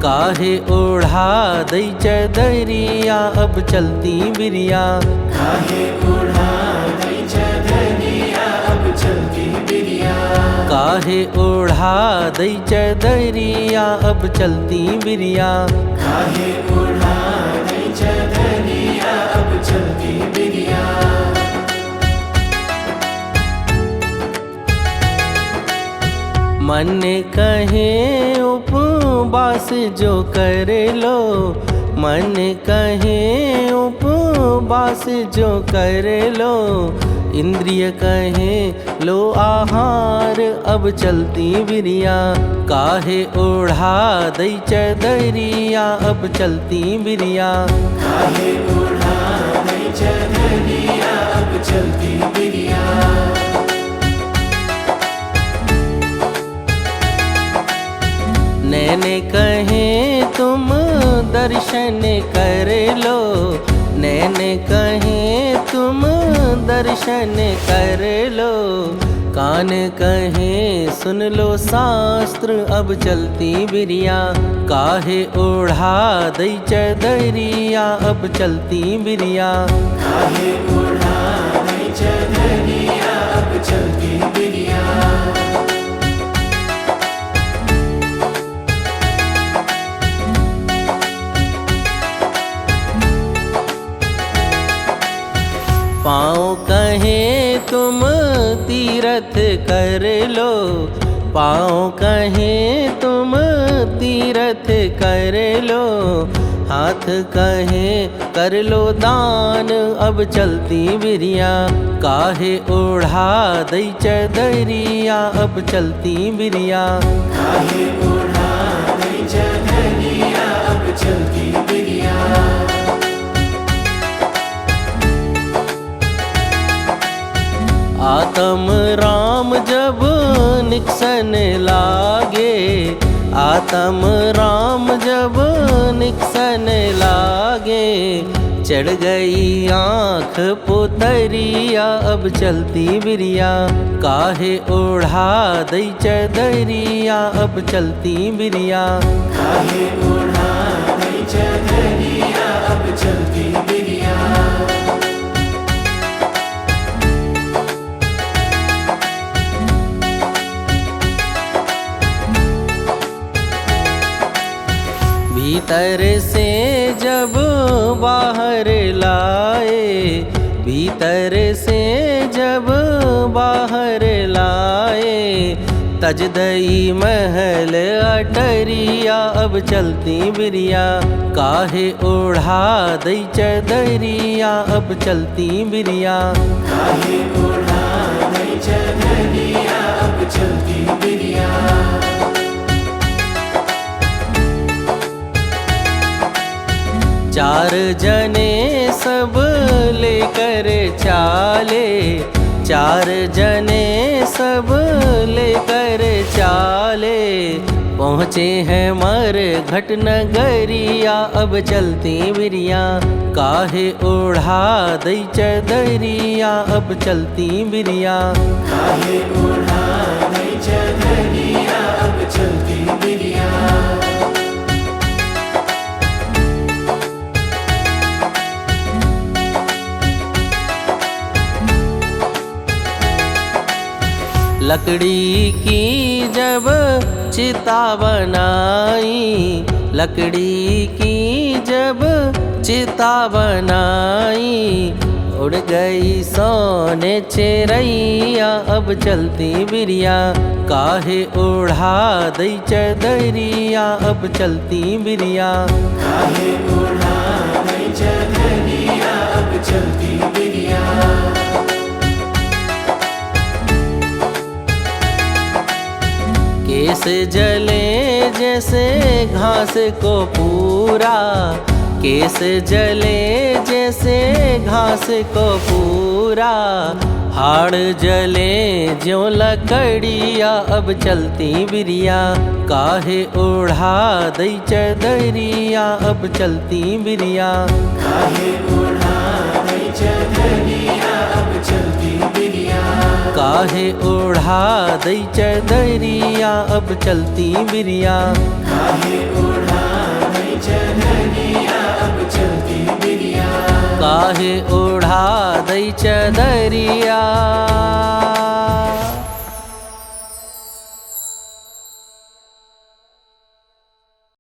काहे ओढ़ा दई चदरिया अब चलती बिरिया। काहे ओढ़ा दई चदरिया अब चलती बिरिया। काहे ओढ़ा दई चदरिया अब चलती बिरिया। काहे ओढ़ा दई चदरिया अब चलती बिरिया। मन कहे उपवास जो कर लो, मन कहे उपवास जो कर लो, इंद्रिय कहे लो आहार अब चलती बिरिया। काहे ओढ़ा दई चदरिया अब चलती बिरिया। काहे ओढ़ा दई चदरिया अब चलती बिरिया। नैने कहे तुम दर्शन कर लो, नैने कहे तुम दर्शन कर लो, कान कहे सुन लो शास्त्र अब चलती बिरिया। काहे ओढ़ा दई चदरिया अब चलती बिरिया। काहे ओढ़ा दई चदरिया अब चलती बिरिया। पाँव कहे तुम तीरथ कर लो, पाँव कहे तुम तीरथ कर लो, हाथ कहे कर लो दान अब चलती बिरिया। काहे ओढ़ा दई चदरिया अब चलती बिरिया। काहे ओढ़ा दई चदरिया अब चलती बिरिया। आत्म राम जब निकसन लागे, आत्म राम जब निकसन लागे, चढ़ गई आँख पुतरिया अब चलती बिरिया। काहे ओढ़ा दई चदरिया अब चलती बिरिया। काहे ओढ़ा दई चदरिया अब चलती बिरिया। भीतर से जब बाहर लाए, भीतर से जब बाहर लाए, तज दई महल अटरिया अब चलती बिरिया। काहे ओढ़ा दई चदरिया अब चलती बिरिया। काहे ओढ़ा दई चदरिया अब चलती बिरिया। चार जने सब लेकर चाले, चार जने सब लेकर चाले, पहुँचे हैं मर घट नगरिया अब चलती बिरिया। काहे ओढ़ा दई चदरिया अब चलती बिरिया। काहे ओढ़ा दई चदरिया अब चलती बिरिया। लकड़ी की जब चिता बनाई, लकड़ी की जब चिता बनाई, उड़ गई सोने चिरैया अब चलती बिरिया। काहे ओढ़ा दई चदरिया अब चलती बिरिया। काहे ओढ़ा दई चदरिया अब चलती बिरिया। केस जले जैसे घास को पूरा, केस जले जैसे घास को पूरा, हाड़ जले ज्यों लकड़िया अब चलती बिरिया। काहे ओढ़ा दई चदरिया अब चलती बिरिया। काहे ओढ़ा दई चदरिया अब चलती बिरिया। काहे ओढ़ा दई चदरिया अब चलती बिरिया। काहे ओढ़ा चदरिया अब चलती दुनिया काहे ओढ़ा दई चदरिया